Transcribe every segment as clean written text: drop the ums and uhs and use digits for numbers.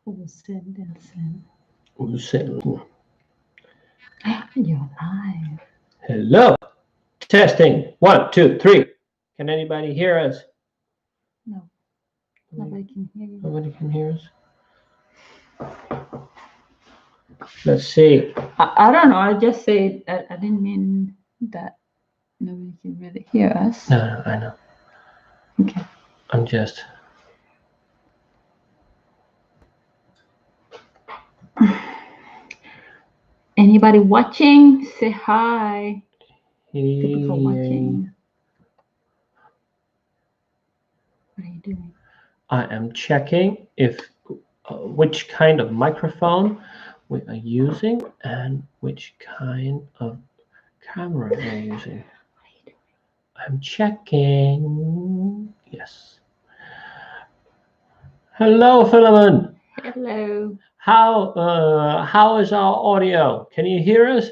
Utsendelsen. Utsendelsen. You're live. Hello. Testing. 1, 2, 3. Can anybody hear us? No, nobody can hear you. Nobody can hear us. Let's see. I don't know. I just said I didn't mean that nobody can really hear us. No, I know. Okay. I'm just. Anybody watching? Say hi. Thank you for Hearing. watching. What are you doing? I am checking if which kind of microphone we are using and which kind of camera we're using. What are you doing? I'm checking. Yes. Hello, Philemon. Hello. How is our audio? Can you hear us?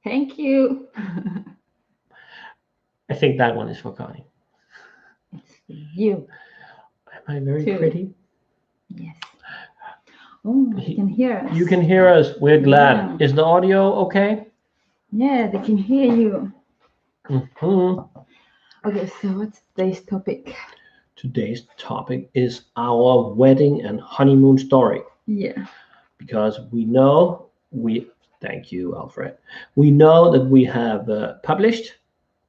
Thank you. I think that one is for Connie. It's for you. Am I very Two. pretty? Yes. Oh, they can hear us. You can hear us. We're glad. Yeah. Is the audio okay? Yeah, they can hear you. Mm-hmm. Okay, so what's today's topic? Today's topic is our wedding and honeymoon story. Yeah. Because thank you, Alfred. We know that we have published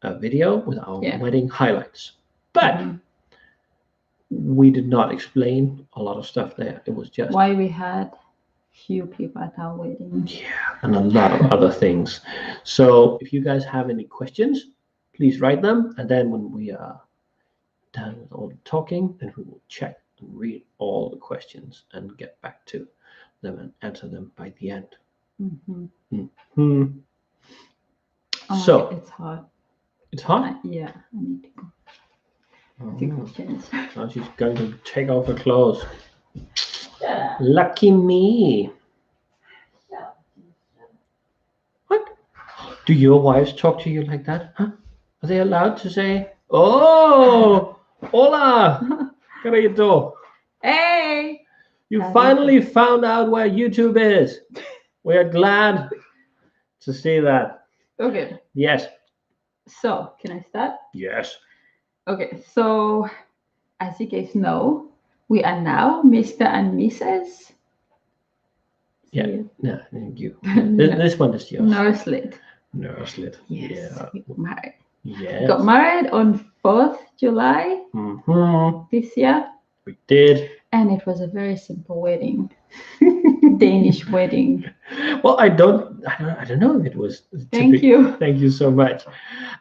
a video with our wedding highlights, but we did not explain a lot of stuff there. It was just why we had few people at our wedding. Yeah, and a lot of other things. So if you guys have any questions, please write them, and then when we are done with all the talking, then we will check and read all the questions and get back to them and answer them by the end. Mm-hmm. Mm-hmm. Oh, So it's hot. It's hot? Yeah, I need to go. Now she's going to take off her clothes. Yeah. Lucky me. Yeah. What? Do your wives talk to you like that? Huh? Are they allowed to say, "Oh, hola, carito"? Hey! You finally found out where YouTube is. We are glad to see that. Okay. Yes. So, can I start? Yes. Okay, so as you guys know, we are now Mr. and Mrs. Yeah. No, thank you. This one is yours. Nurslet. Nurslet. Yes. Yeah. We got married. Yes. Got married on 4th July this year. We did. And it was a very simple wedding. Danish wedding. Well, I don't know if it was. Thank you. Thank you so much.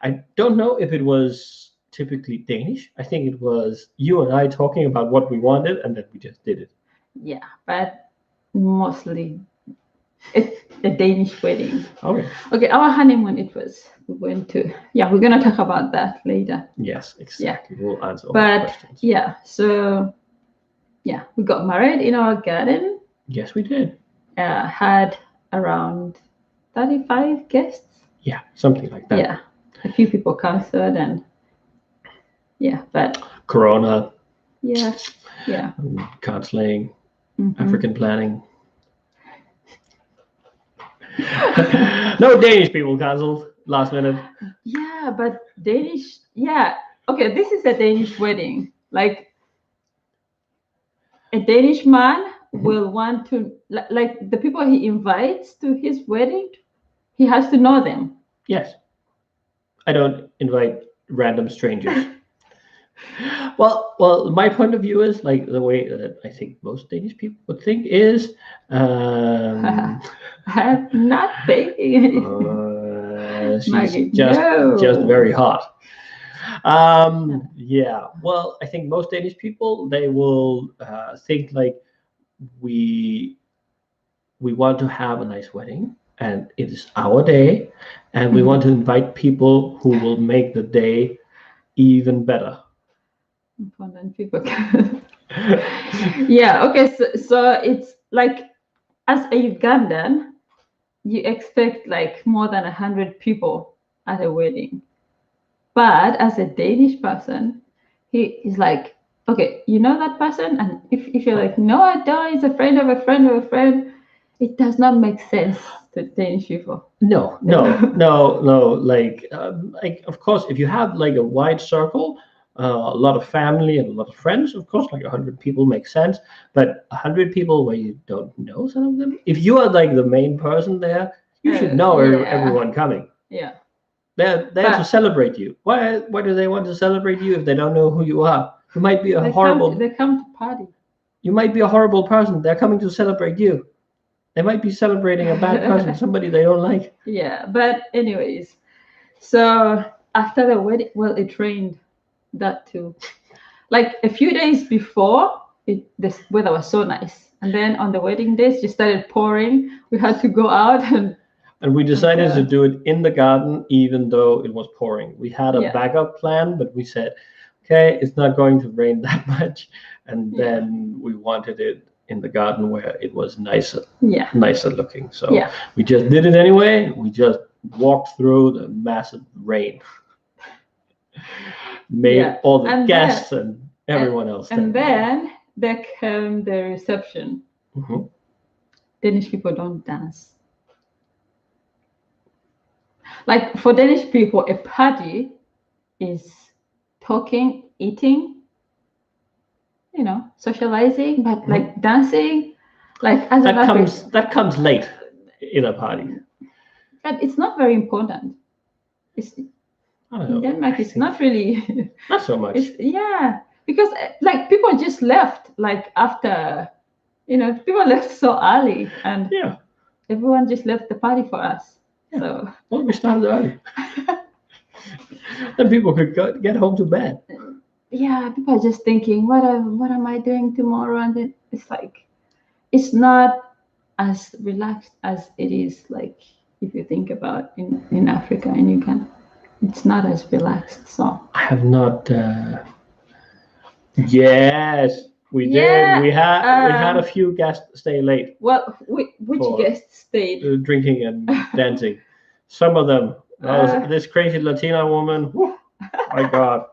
I don't know if it was typically Danish. I think it was you and I talking about what we wanted, and then we just did it. Yeah, but mostly it's a Danish wedding. Okay. Okay, our honeymoon, we went to, we're going to talk about that later. Yes, exactly. Yeah. We'll answer all the questions. Yeah, so, we got married in our garden. Yes, we did. Had around 35 guests. Yeah, something like that. Yeah, a few people canceled and, but. Corona. Yeah. Canceling. African planning. No Danish people canceled last minute. Yeah, but Danish. Yeah. Okay, this is a Danish wedding. Like a Danish man will want to, like the people he invites to his wedding, he has to know them. Yes. I don't invite random strangers. Well, my point of view is like the way that I think most Danish people would think is I'm not thinking. She's just very hot. Yeah. Well, I think most Danish people, they will think like we want to have a nice wedding, and it is our day, and we want to invite people who will make the day even better. People. Yeah. Okay. So it's like, as a Ugandan, you expect like more than 100 people at a wedding, But as a Danish person, he is like, okay, you know that person? And if you're like, no, I don't, it's a friend of a friend of a friend, it does not make sense to Danish people. No. Like, of course, if you have like a wide circle, a lot of family and a lot of friends, of course, like 100 people makes sense. But 100 people where you don't know some of them, if you are like the main person there, you should know Yeah. everyone coming. Yeah. They're there to celebrate you. Why do they want to celebrate you if they don't know who you are? You might be a horrible. They come to party. You might be a horrible person. They're coming to celebrate you. They might be celebrating a bad person, somebody they don't like. Yeah, but anyways, so after the wedding, well, it rained that too. Like a few days before, this weather was so nice, and then on the wedding days, it just started pouring. We had to go out and we decided to do it in the garden, even though it was pouring. We had a backup plan, but we said, okay, it's not going to rain that much. And then we wanted it in the garden where it was nicer looking. So we just did it anyway. We just walked through the massive rain. Made all the guests and everyone else. And then there came the reception. Mm-hmm. Danish people don't dance. Like for Danish people, a party is talking, eating, socializing, but like dancing, like as that comes late in a party. But it's not very important. In Denmark, it's not really. Not so much. Because like people just left like after, people left so early, and everyone just left the party for us. Yeah. So we started early. Then people could get home to bed. Yeah, people are just thinking, what am I doing tomorrow? And then it's like, it's not as relaxed as it is like if you think about in Africa and Uganda. It's not as relaxed. So I have not. Yes, we did. We had a few guests stay late. Well, which guests stayed? Drinking and dancing. Some of them. This crazy Latina woman. Whew, my God.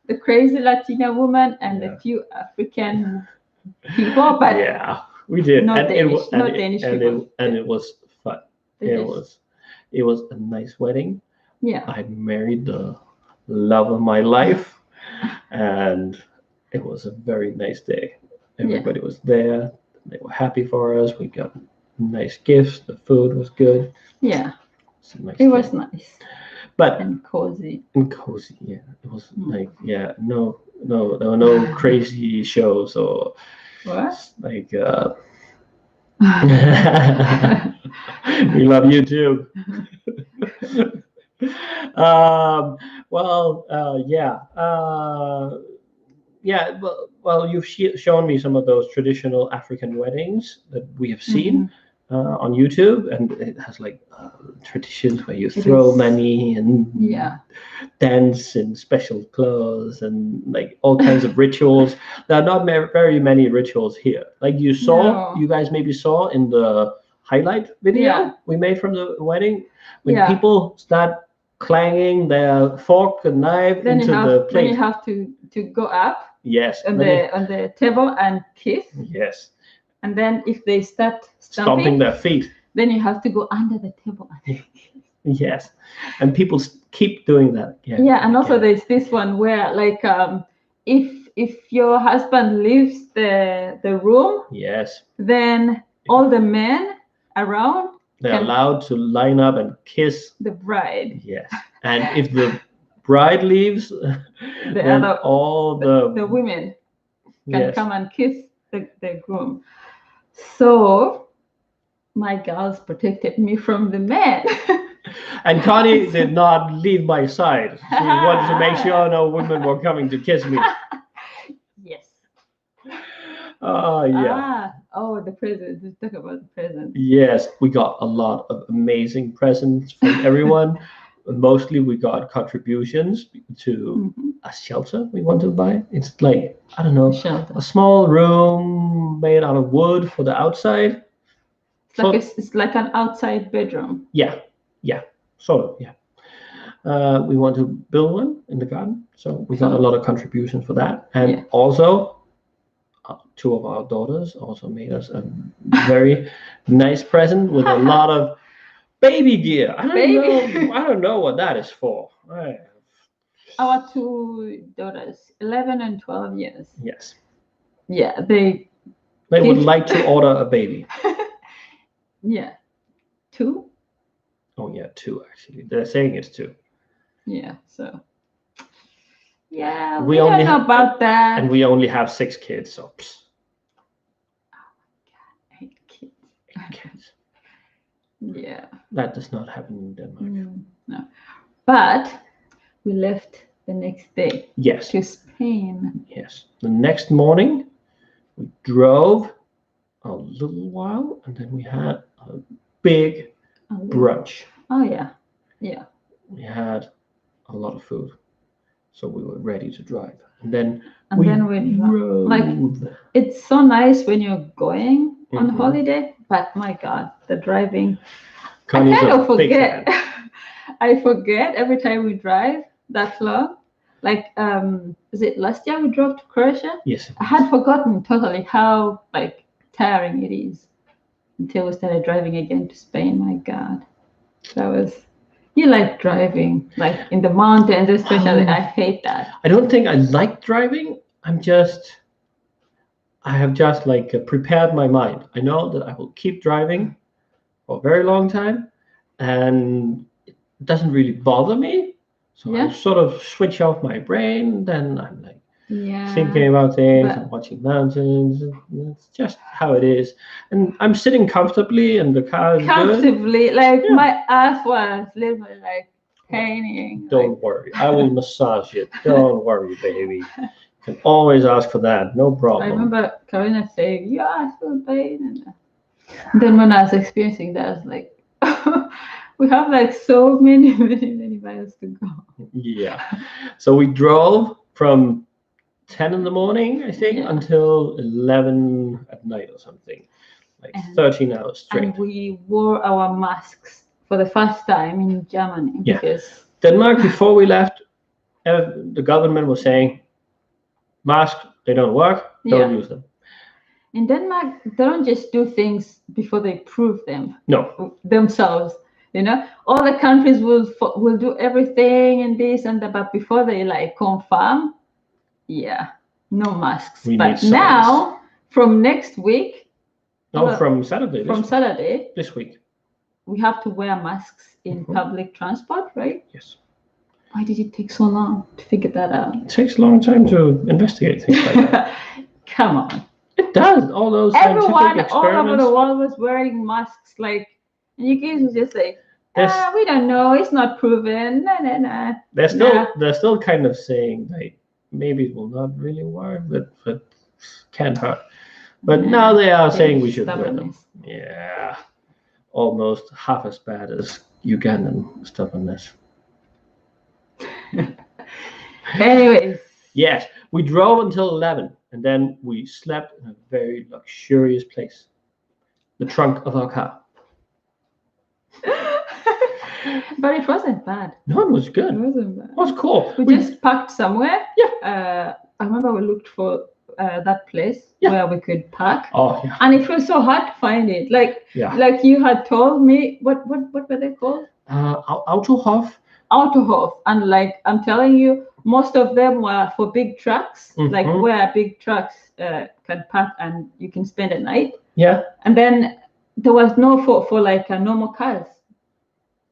The crazy Latina woman and a few African people, but we did. Not Danish people. And it was fun. It was a nice wedding. Yeah. I married the love of my life, and it was a very nice day. Everybody was there. They were happy for us. We got nice gifts. The food was good. Yeah. It was nice. But and cozy. Yeah. It was like, no, there were no crazy shows or what? Like we love you too. Well, you've shown me some of those traditional African weddings that we have seen on YouTube, and it has like traditions where you throw money and dance in special clothes and like all kinds of rituals. There are not very many rituals here. Like you guys maybe saw in the highlight video we made from the wedding, when people start clanging their fork and knife into the plate. Then you have to go up. Yes. On the table and kiss. Yes. And then if they start stomping their feet, then you have to go under the table. Yes. And people keep doing that. Yeah. And also there's this one where like if your husband leaves the room, then all the men around they're allowed to line up and kiss the bride. Yes. And if the bride leaves, then all the women can come and kiss the groom. So my girls protected me from the men. And Connie did not leave my side. She wanted to make sure no women were coming to kiss me. Yes. The presents. Let's talk about the presents. Yes, we got a lot of amazing presents from everyone. Mostly we got contributions to a shelter we want to buy. It's like, I don't know, a small room made out of wood for the outside. It's like an outside bedroom. Yeah, sort of, yeah. We want to build one in the garden, so we got a lot of contributions for that. And Yeah. also, two of our daughters also made us a very nice present with a lot of baby gear. I don't know what that is for. Our two daughters, 11 and 12 years. Yes. Yeah, they would like to order a baby. Yeah. 2? Oh yeah, 2 actually. They're saying it's 2. Yeah, so. Yeah, We we only don't know about that. And we only have 6 kids, so. Oh my God, 8 kids. 8 kids. Yeah. That does not happen in Denmark. No. But we left the next day. Yes. To Spain. Yes. The next morning, we drove a little while, and then we had a big brunch. Oh yeah. Yeah. We had a lot of food, so we were ready to drive. And then we drove. Like, it's so nice when you're going on holiday, but my God, the driving. Connie's I kind of forget. I forget every time we drive that long. Like, is it last year we drove to Croatia? Yes. I had forgotten totally how like tiring it is until we started driving again to Spain. My God, that was. You like driving, like in the mountains, especially. I hate that. I don't think I like driving. I have just like prepared my mind. I know that I will keep driving for a very long time, and it doesn't really bother me. So I sort of switch off my brain. Then I'm like thinking about things and watching mountains. It's just how it is. And I'm sitting comfortably, and the car is comfortably. Like my ass was literally like paining. Don't worry, I will massage it. Don't worry, baby. You can always ask for that. No problem. I remember Karina saying, "Yeah, I feel pain." And then when I was experiencing that, I was like, we have like so many miles to go. Yeah. So we drove from 10 in the morning, I think, until 11 at night or something. Like 13 hours straight. And we wore our masks for the first time in Germany. Yeah. Because Denmark, before we left, the government was saying, masks, they don't work, don't use them. In Denmark, they don't just do things before they prove them. No. Themselves. You know, all the countries will do everything and this and that, but before they like confirm, no masks. But now, from next week, from Saturday. This week, we have to wear masks in public transport, right? Yes. Why did it take so long to figure that out? It takes a long time to investigate things like that. Come on. It does. All those everyone all over the world was wearing masks, like, and you guys were just like, we don't know, it's not proven. No. They're still kind of saying like maybe it will not really work, but can't hurt. But now they are saying we should wear them. Yeah, almost half as bad as Ugandan stubbornness. Anyways. Yes, we drove until 11, and then we slept in a very luxurious place, the trunk of our car. But it wasn't bad. No, it was good. It wasn't bad. It was cool. We just parked somewhere. Yeah. I remember we looked for that place where we could park. Oh, yeah. And it was so hard to find it. Like you had told me, what were they called? Autohof. And like I'm telling you, most of them were for big trucks, like where big trucks can park and you can spend a night. Yeah. And then there was no for like normal cars.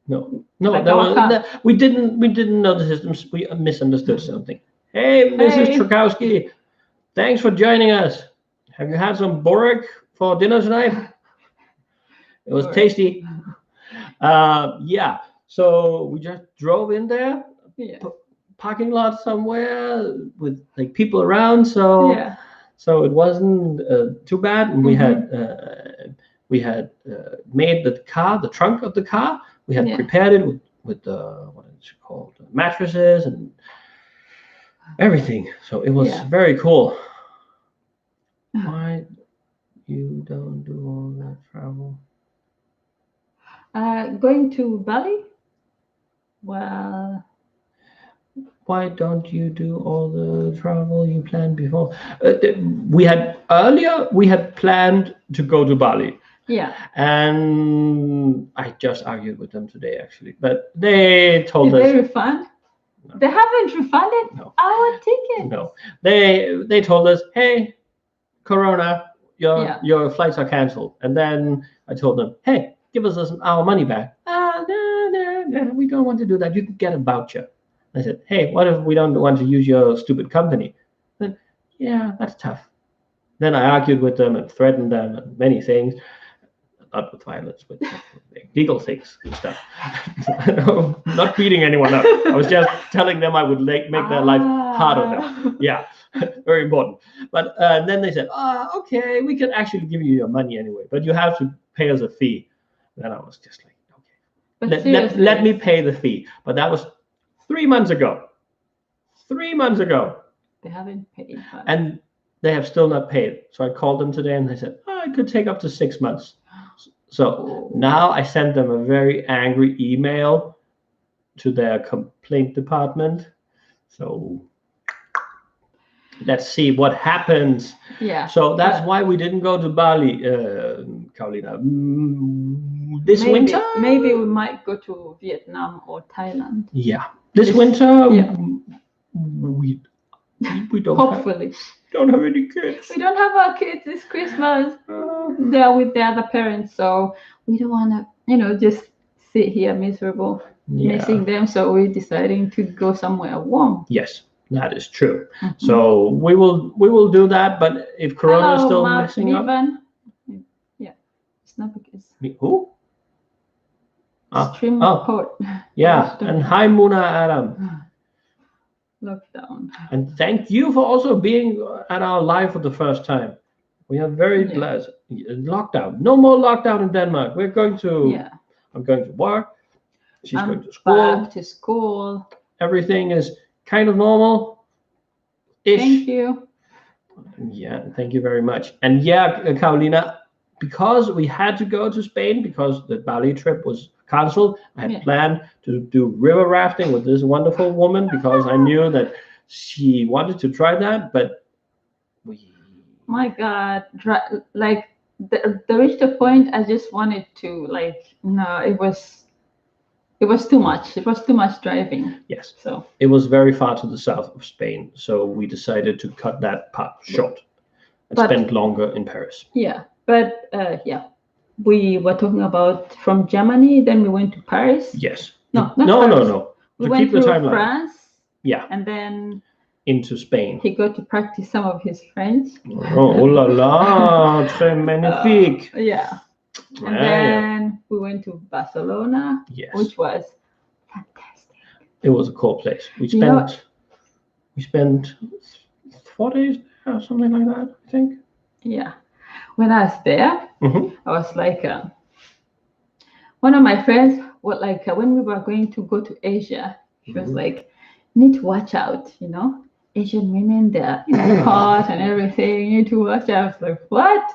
No, like we didn't know the systems. We misunderstood something. Hey, Mrs. Trukowski, thanks for joining us. Have you had some borek for dinner tonight? It was tasty. So we just drove in there, parking lot somewhere with like people around. So it wasn't too bad. And we had made the trunk of the car. We had prepared it with what is it called, mattresses and everything. So it was very cool. Why you don't do all that travel? Going to Bali? Well, why don't you do all the travel you planned before? We had planned to go to Bali, Yeah. and I just argued with them today actually. But they told Did us they refund? no, They haven't refunded no, our ticket. no. They told us, hey, Corona, Yeah. your flights are canceled. And then I told them, hey, give us our money back. No, no, no, we don't want to do that. You can get a voucher. I said, hey, what if we don't want to use your stupid company? Then, yeah, that's tough. Then I argued with them and threatened them and many things, not with violence, with legal things and stuff. Not beating anyone up. I was just telling them I would make their life hard on them. Yeah, very important. But then they said, okay, we can actually give you your money anyway, but you have to pay us a fee. Then I was just like, okay, But let me pay the fee. But that was 3 months ago. 3 months ago. They haven't paid. And they have still not paid. So I called them today and they said, it could take up to 6 months. So now I sent them a very angry email to their complaint department. So let's see what happens. Yeah. So that's why we didn't go to Bali, Carolina. This winter? Maybe we might go to Vietnam or Thailand. Yeah. This winter, yeah. we don't Hopefully. Don't have any kids. We don't have our kids this Christmas. They're with the other parents, so we don't want to, just sit here miserable, missing them. So we're deciding to go somewhere warm. Yes, that is true. Mm-hmm. So we will do that. But if Corona is still messing up, yeah, it's not because who? Stream report. Yeah, and hi Muna Adam. Lockdown. And thank you for also being at our live for the first time. We are very blessed. Lockdown. No more lockdown in Denmark. We're going to. Yeah. I'm going to work. She's going to school. Back to school. Everything is kind of normal. Thank you. Yeah, thank you very much. And yeah, Carolina, because we had to go to Spain because the Bali trip was cancelled, I had planned to do river rafting with this wonderful woman because I knew that she wanted to try that, but my God, there reached a point I just wanted to no, it was too much. It was too much driving. Yes. So it was very far to the south of Spain, so we decided to cut that part short and spend longer in Paris. Yeah, but we were talking about from Germany, then we went to Paris. Yes. No. We went to France. Yeah. And then into Spain. He got to practice some of his French. Oh la la, très magnifique. Yeah. And then we went to Barcelona, which was fantastic. It was a cool place. We spent 4 days or something like that, I think. Yeah. When I was there, I was like, one of my friends, when we were going to go to Asia, she was like, need to watch out, Asian women, they're hot and everything, you need to watch out. I was like, what?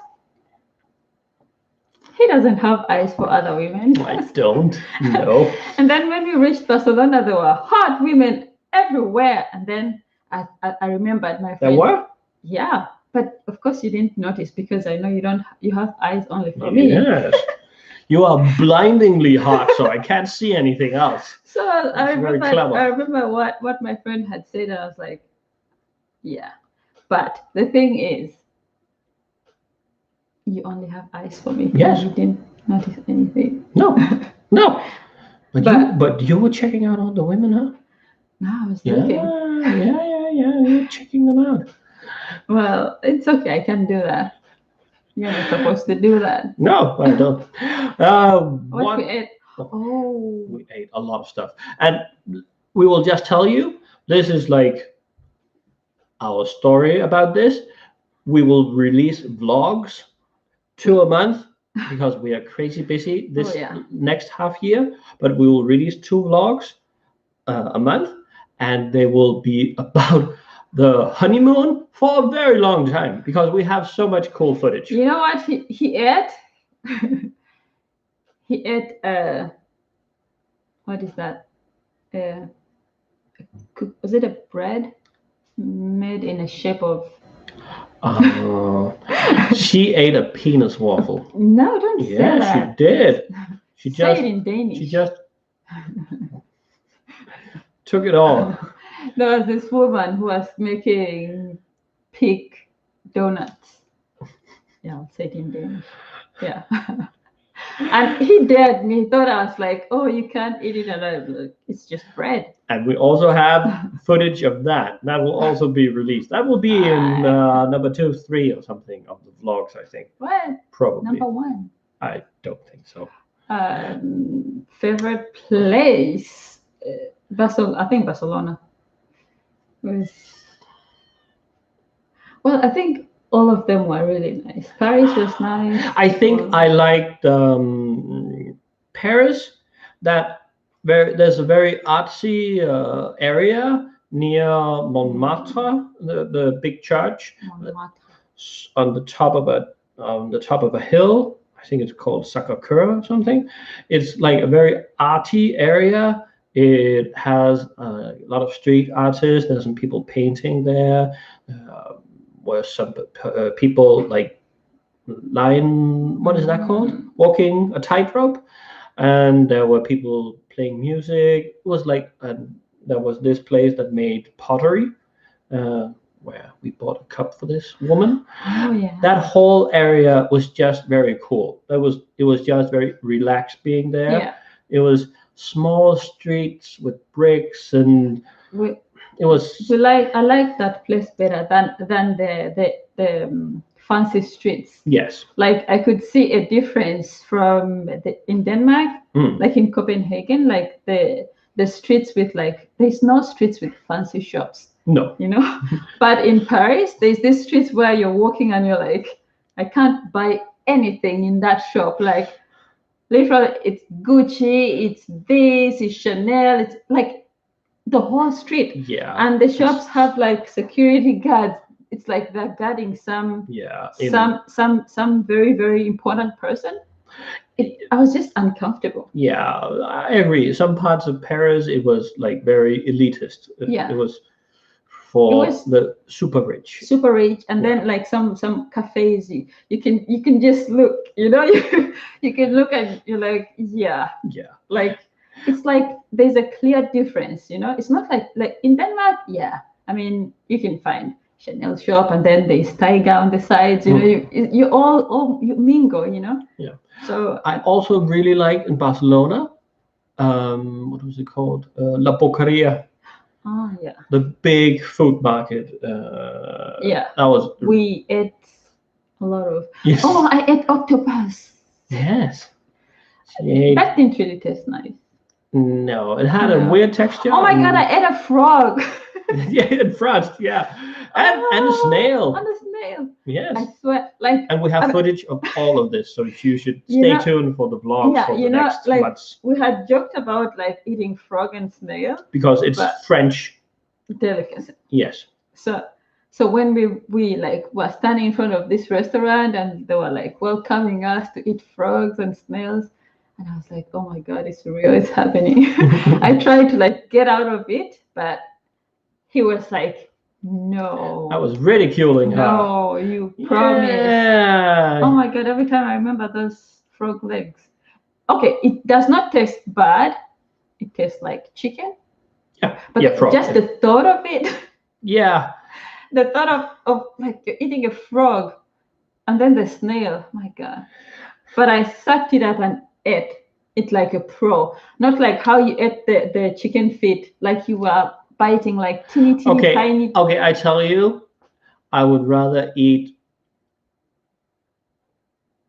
He doesn't have eyes for other women. I don't, no. And then when we reached Barcelona, there were hot women everywhere. And then I remembered my friend. There were? Yeah. But of course you didn't notice because I know you have eyes only for me. Yes. You are blindingly hot, so I can't see anything else. So I remember what my friend had said, and I was like, yeah. But the thing is, you only have eyes for me. Yes. You didn't notice anything. No. But you were checking out all the women, huh? No, I was looking. Yeah. You're checking them out. Well, it's okay. I can do that. You're not supposed to do that. No, I don't. What we ate? We ate a lot of stuff. And we will just tell you, this is like our story about this. We will release vlogs 2 a month because we are crazy busy this next half year. But we will release 2 vlogs a month, and they will be about the honeymoon for a very long time because we have so much cool footage. You know what he ate? He ate what is that? A Was it a bread made in a shape of? Uh, she ate a penis waffle. No, don't say Yeah, she that. did. She Say just it in Danish. she just took it all. There was this woman who was making pig donuts. Yeah, I'll say it in Danish. Yeah. And he dared me. He thought I was like, oh, you can't eat it. And I was like, it's just bread. And we also have footage of that. That will also be released. That will be in number 2, 3 or something of the vlogs, I think. What? Probably. Number 1. I don't think so. Favorite place? I think Barcelona. Was Well, I think all of them were really nice. Paris was nice. I think I liked Paris. There's a very artsy area near Montmartre, the big church, on the top of a hill. I think it's called Sacré-Cœur or something. It's like a very arty area. It has a lot of street artists. There's some people painting there. Where some people like what is that called? Walking a tightrope. And there were people playing music. It was like there was this place that made pottery, where we bought a cup for this woman. Oh yeah. That whole area was just very cool. It was just very relaxed being there. Yeah. It was small streets with bricks, and it was. I like that place better than the fancy streets. Yes. Like I could see a difference from in Denmark, like in Copenhagen, like the streets with there's no streets with fancy shops. No. You know, but in Paris, there's these streets where you're walking and you're like, I can't buy anything in that shop. Like literally, it's Gucci, it's this, it's Chanel, it's like the whole street. Yeah. And the shops have like security guards. It's like they're guarding some very, very important person. I was just uncomfortable. Yeah, I agree. Some parts of Paris, it was like very elitist. It was for the super rich. Super rich, and then like some cafes, you can just look. You know, you can look and you're like, yeah. Like it's like there's a clear difference. You know, it's not like in Denmark. Yeah, I mean you can find Chanel shop, and then there's Tiger on the sides. You know, you all you mingle. You know. Yeah. So I also really liked in Barcelona. What was it called? La Boqueria. Oh yeah. The big food market. Yeah. That was. We ate a lot of. Yes. Oh, I ate octopus. Yes. That didn't really taste nice. No, it had a weird texture. Oh my god, I ate a frog. Yeah, in France, yeah. And a snail. And a snail. Yes. I swear, like. And we have footage of all of this, so you should stay tuned for the vlog for the next months. We had joked about like eating frog and snail. Because it's French delicacy. Yes. So when we like were standing in front of this restaurant and they were like welcoming us to eat frogs and snails, and I was like, oh my god, it's real, it's happening. I tried to like get out of it, but he was like, no. I was ridiculing her. No, you promised. Yeah. Oh my god, every time I remember those frog legs. Okay, it does not taste bad. It tastes like chicken. Yeah. But just the thought of it. Yeah. The thought of like you're eating a frog and then the snail. My god. But I sucked it up and ate it like a pro. Not like how you ate the chicken feet, like you were biting like teeny tiny. Okay, I tell you, I would rather eat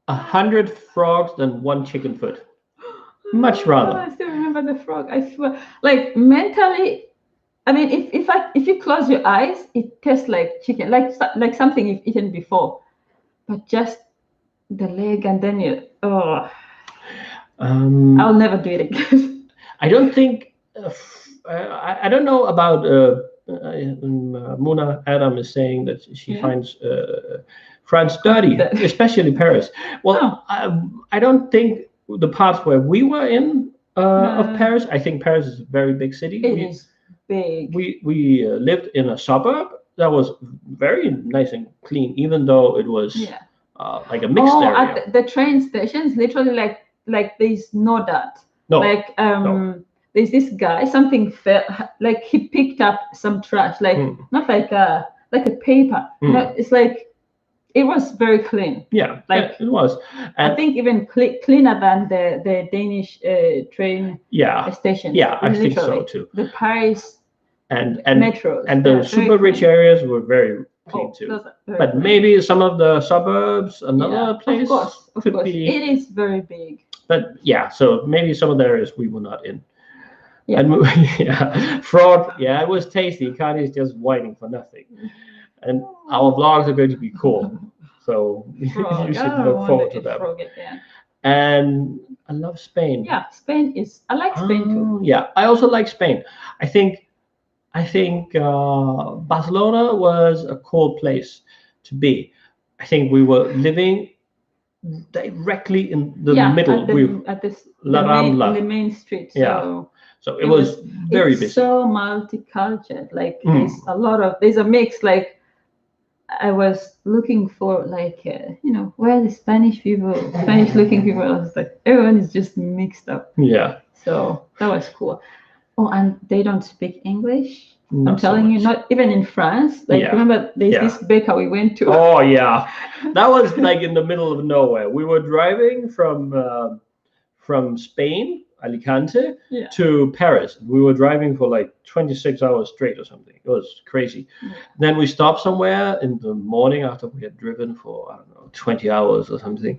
100 frogs than 1 chicken foot. Much rather. I still remember the frog. I swear. Like mentally, I mean, if you close your eyes, it tastes like chicken, like something you've eaten before. But just the leg and then I'll never do it again. I don't think. I don't know about Mona. Adam is saying that she finds France dirty, especially Paris. Well, I don't think the parts where we were in of Paris. I think Paris is a very big city. It is big. We lived in a suburb that was very nice and clean, even though it was Yeah. like a mixed Oh, area. at the train stations, literally like there's no dirt. No, Like no. there's this guy, something fell, like he picked up some trash, like not like a paper. No, it's like it was very clean. Yeah, like it was. And I think even cleaner than the Danish train stations. yeah, I think so literally. too. The Paris And metros. and they the are super very rich clean. areas were very clean Oh, too. those are very But clean. maybe some of the suburbs, another place, of could course. be. It is very big. But yeah, so maybe some of the areas we were not in. Yeah. And yeah, frog. Yeah, it was tasty. Connie's just whining for nothing. And our vlogs are going to be cool, so Frog. you should I look want forward to to eat them. frog again. And I love Spain. Yeah, Spain is. I like Spain too. Yeah, I also like Spain. I think Barcelona was a cool place to be. I think we were living directly in the middle. In the main street. So so it was very busy. So multicultural. Like there's a mix. Like I was looking for like where the Spanish looking people. I was like everyone is just mixed up. Yeah. So that was cool. Oh, and they don't speak English. Not I'm telling you, not even in France. Like remember, there's this baker we went to. Oh yeah, that was like in the middle of nowhere. We were driving from Spain, Alicante, to Paris. We were driving for like 26 hours straight or something. It was crazy. Yeah. Then we stopped somewhere in the morning after we had driven for, I don't know, 20 hours or something.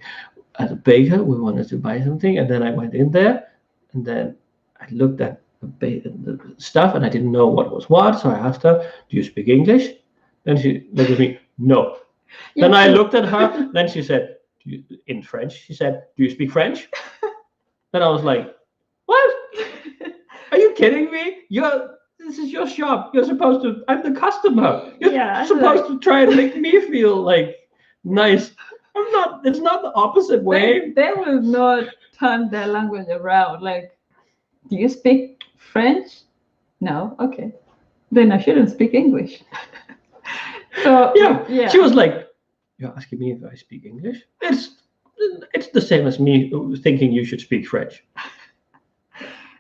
At a baker, we wanted to buy something. And then I went in there and then I looked at the stuff and I didn't know what was what. So I asked her, do you speak English? Then she looked at me, no. Yeah, then I looked at her. Then she said, in French, she said, do you speak French? Then I was like, what? Are you kidding me? This is your shop. You're supposed to, I'm the customer. You're supposed to try and make me feel like nice. It's not the opposite way. They will not turn their language around. Like, do you speak French? No? Okay. Then I shouldn't speak English. So yeah. She was like, you're asking me if I speak English? It's the same as me thinking you should speak French.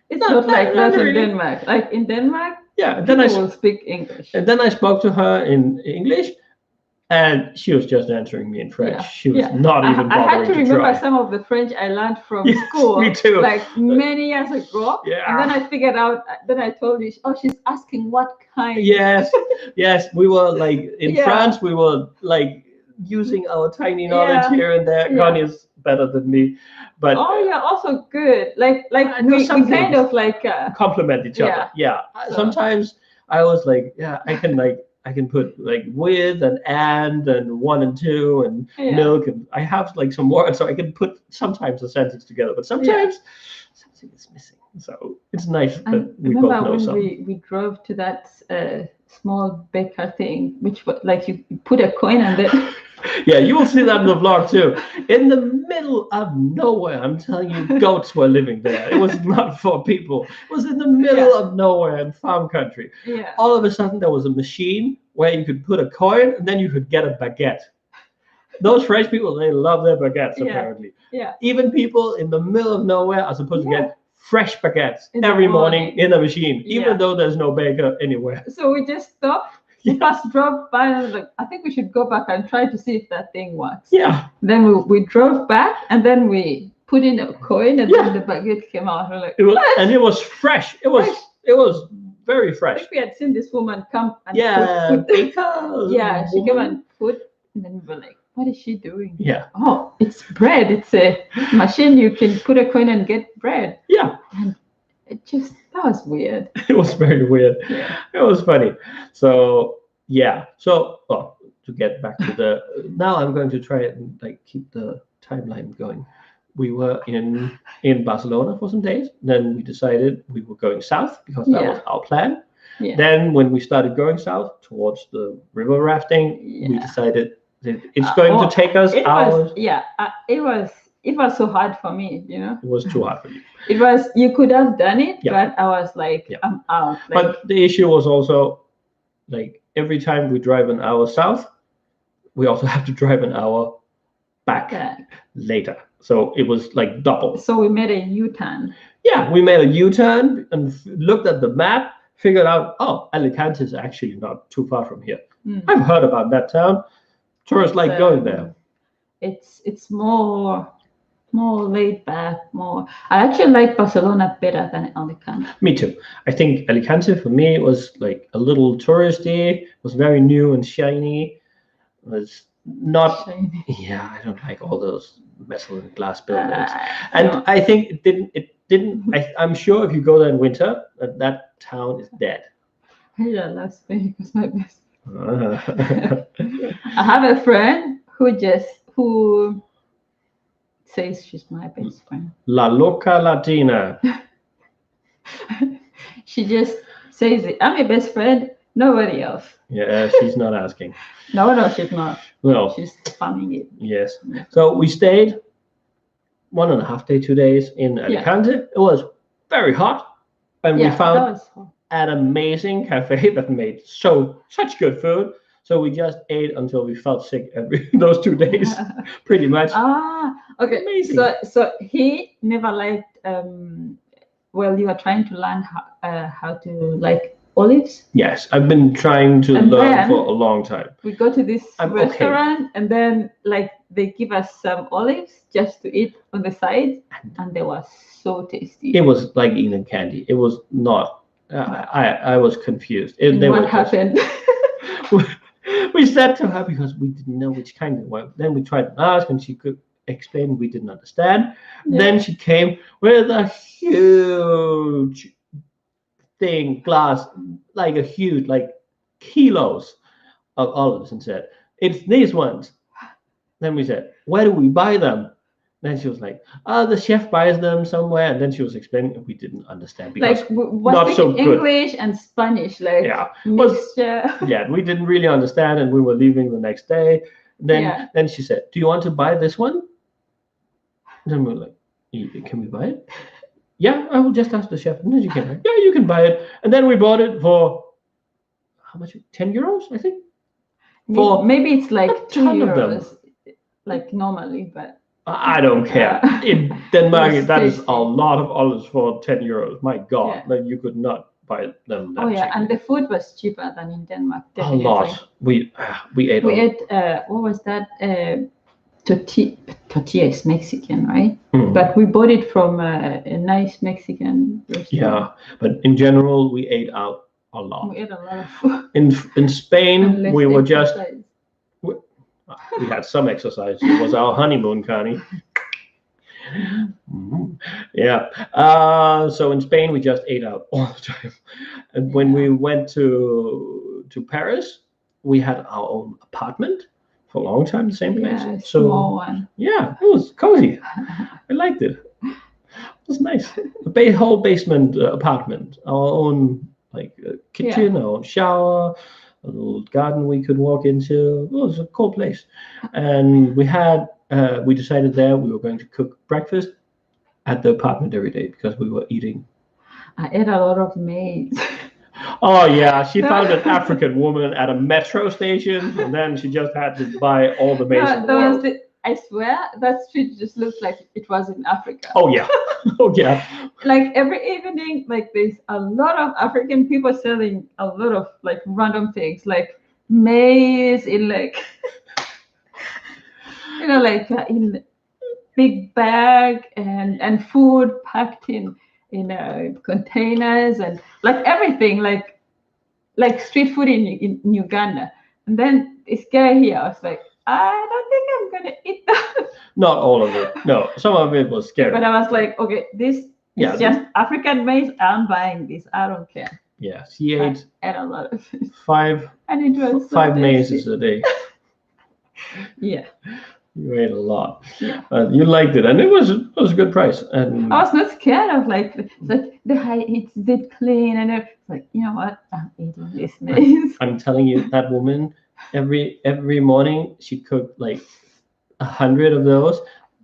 It's not like that in Denmark. Like in Denmark, then I will speak English. And then I spoke to her in English, and she was just answering me in French. Yeah. She was not even bothering to try. I had to remember some of the French I learned from school. Me too. Like many years ago. Yeah. And then I figured out, then I told you, oh, she's asking what kind. Yes. We were like, in France, we were like using our tiny knowledge here and there. Connie is better than me. But also good. Like we kind of like complement each other. Yeah. So. Sometimes I was like, I can put like with and one and two and milk, and I have like some words, so I can put sometimes a sentence together, but sometimes something is missing. So it's nice that we both know some. We drove to that small baker thing, which was like you put a coin and then. Yeah, you will see that in the vlog too. In the middle of nowhere, I'm telling you, goats were living there. It was not for people. It was in the middle of nowhere in farm country. Yeah. All of a sudden, there was a machine where you could put a coin and then you could get a baguette. Those French people, they love their baguettes, apparently. Yeah. Even people in the middle of nowhere are supposed to get fresh baguettes every morning in a machine, even though there's no baker anywhere. So we just stopped. We first drove by and I was like, I think we should go back and try to see if that thing works. Yeah. Then we drove back and then we put in a coin and then the baguette came out. We're like, and it was fresh. It was very fresh. I think we had seen this woman come and put she came and put, and then we were like, what is she doing? Yeah. Oh, it's bread. It's a machine. You can put a coin and get bread. Yeah. And that was weird. It was very weird. Yeah. It was funny. So to get back to now I'm going to try and like keep the timeline going. We were in Barcelona for some days. Then we decided we were going south because that was our plan. Yeah. Then when we started going south towards the river rafting, we decided that it's going to take us hours. It was it was so hard for me, It was too hard for you. It was, you could have done it, Yeah. but I was like, Yeah. I'm out. Like, But the issue was also like every time we drive an hour south, we also have to drive an hour back yeah. later. So it was like double. So we made a U-turn. Yeah, we made a U-turn and looked at the map, figured out, oh, Alicante is actually not too far from here. Mm. I've heard about that town. Tourists like going there. It's more laid back, more. I actually like Barcelona better than Alicante. Me too. I think Alicante for me was like a little touristy, was very new and shiny, was not. Shiny. Yeah, I don't like all those metal and glass buildings. And I think it didn't. I'm sure if you go there in winter, that town is dead. I love Spain because my best. I have a friend who says she's my best friend. La Loca Latina. She just says it. I'm your best friend. Nobody else. Yeah, she's not asking. No, she's not. No. She's spamming it. Yes. So we stayed 1.5 days, 2 days in Alicante. Yeah. It was very hot, and we found an amazing cafe that made such good food. So we just ate until we felt sick every those 2 days, pretty much. Okay. Amazing. So he never liked. Well, you are trying to learn how to like olives. Yes, I've been trying to learn for a long time. We go to this restaurant, and then like they give us some olives just to eat on the side, and they were so tasty. It was like eating candy. It was not. I was confused. What happened? We said to her because we didn't know which kind it was. Then we tried to ask, and she could explain. We didn't understand. Yeah. Then she came with a huge glass, like a huge, like kilos of olives, and said, "It's these ones." Then we said, "Where do we buy them?" Then she was like, the chef buys them somewhere. And then she was explaining, we didn't understand because like not so good. English and Spanish, like mixture. Yeah, we didn't really understand, and we were leaving the next day. Then she said, "Do you want to buy this one?" Then we were like, "Can we buy it?" "Yeah, I will just ask the chef." And then she came back, "Yeah, you can buy it." And then we bought it for how much? 10 euros, I think. For maybe it's like 2 euros, like normally, but. I don't care. In Denmark, that is a lot of olives for 10 euros. My God, like you could not buy them. That cheaply. And the food was cheaper than in Denmark. Definitely. A lot. We ate. We ate. What was that? Tortillas, Mexican, right? Mm. But we bought it from a nice Mexican restaurant. Yeah, but in general, we ate out a lot. We ate a lot of food. In Spain, we were just. We had some exercise. It was our honeymoon, Connie. Mm-hmm. Yeah. So in Spain, we just ate out all the time. And when we went to Paris, we had our own apartment for a long time, the same place. Yeah, small one. Yeah, it was cozy. I liked it. It was nice. A whole basement apartment, our own like kitchen, our own shower. A little garden we could walk into. It was a cool place. And we decided there we were going to cook breakfast at the apartment every day because we were eating. I ate a lot of maize. Oh, yeah. She found an African woman at a metro station, and then she just had to buy all the maize in the world. I swear that street just looked like it was in Africa. Oh, yeah. Oh, yeah. Like every evening, like there's a lot of African people selling a lot of like random things, like maize in like, like in big bag and food packed in containers and like everything, like street food in Uganda. And then this guy here, I was like, I don't think I'm gonna eat that. Not all of it. No, some of it was scary. But I was like, okay, this is just African maize. I'm buying this. I don't care. Yeah, she ate a lot of it. Five mazes a day. Yeah. You ate a lot. Yeah. You liked it, and it was a good price. And I was not scared of like the high. It's did clean, and it's like, you know what? I'm eating this maize. I'm telling you, that woman. Every morning she cooked like 100 of those,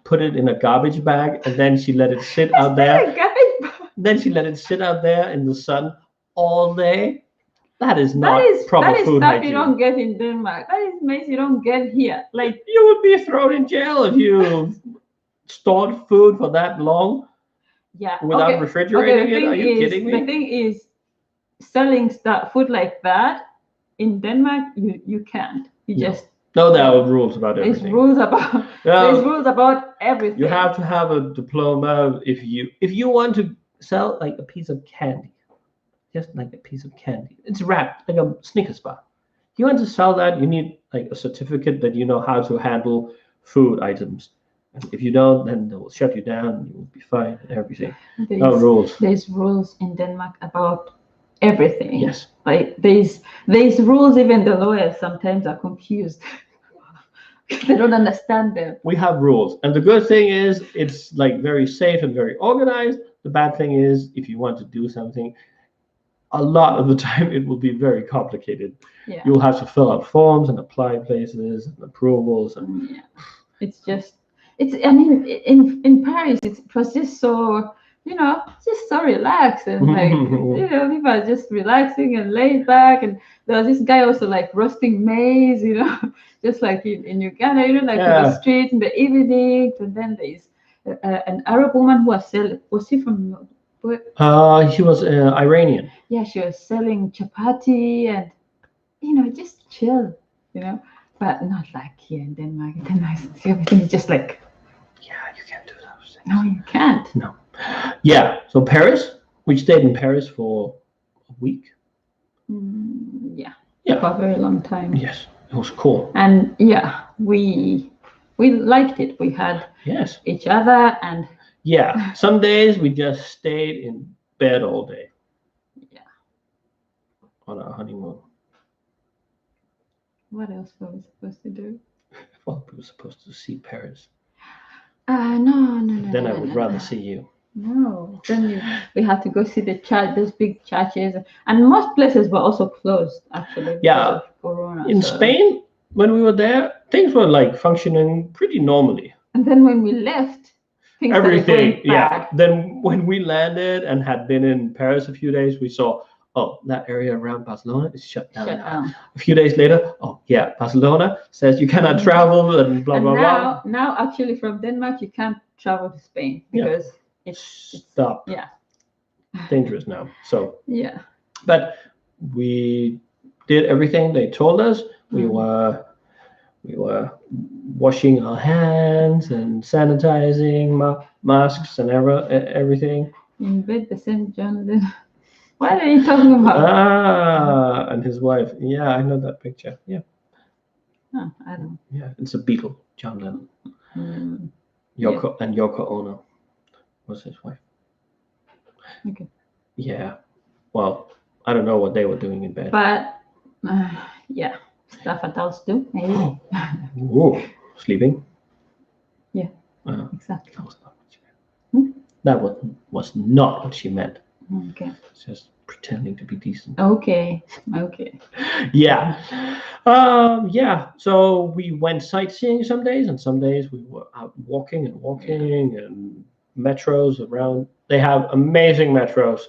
put it in a garbage bag, and then she let it sit Is out that there. a guy? Then she let it sit out there in the sun all day. That is That not is proper that is food stuff you hygiene. don't get in Denmark. That is mess you don't get here. Like You would be thrown in jail if you stored food for that long yeah, without okay. refrigerating it. Are you kidding The me? thing is, selling stuff food like that in Denmark, you can't. You No. just No, there are rules about there's everything. rules about there's rules about everything. You have to have a diploma if you want to sell like a piece of candy, just like a piece of candy. It's wrapped like a Snickers bar. If you want to sell that, you need like a certificate that you know how to handle food items. And if you don't, then they will shut you down and you will be fined and everything. No rules. There's rules in Denmark about everything. Yes. Like there's rules even the lawyers sometimes are confused. They don't understand them. We have rules. And the good thing is it's like very safe and very organized. The bad thing is if you want to do something, a lot of the time it will be very complicated. Yeah. You'll have to fill out forms and apply places and approvals and Yeah. It's I mean in Paris it was just so just so relaxed and like people are just relaxing and laid back, and there was this guy also like roasting maize, just like in Uganda, like on the street in the evenings. And then there's an Arab woman who was she from He was Iranian. yeah, she was selling chapati and just chill, but not like here in Denmark. In Denmark, everything is just like you can't do those things. No, you can't. No. Yeah. So Paris, we stayed in Paris for a week. Yeah. Yeah. For a very long time. Yes, it was cool. And yeah, we liked it. We had each other, and yeah, some days we just stayed in bed all day. Yeah. On our honeymoon. What else were we supposed to do? Well, we were supposed to see Paris. No. Then I would rather see you. No, then we had to go see the church, those big churches, and most places were also closed actually because of Corona. In Spain, when we were there, things were like functioning pretty normally. And then when we left, things started going bad. Then when we landed and had been in Paris a few days, we saw, that area around Barcelona is shut down. A few days later, Barcelona says you cannot travel and blah, blah, blah. Now, actually, from Denmark, you can't travel to Spain because it's stopped. Yeah. Dangerous now. So, yeah. But we did everything they told us. We were washing our hands and sanitizing, masks and everything. In bed, the same Jonathan. What are you talking about? And his wife. Yeah, I know that picture. Yeah. Oh, I don't. Yeah, it's a Beatle, John Lennon. Yoko Ono was his wife. Okay. Yeah. Well, I don't know what they were doing in bed. But yeah, stuff adults do, maybe. Ooh, sleeping. Yeah. Exactly. That was not what she meant. That was not what she meant. Okay. Just pretending to be decent. Okay. Yeah. So we went sightseeing some days, and some days we were out walking and metros around. They have amazing metros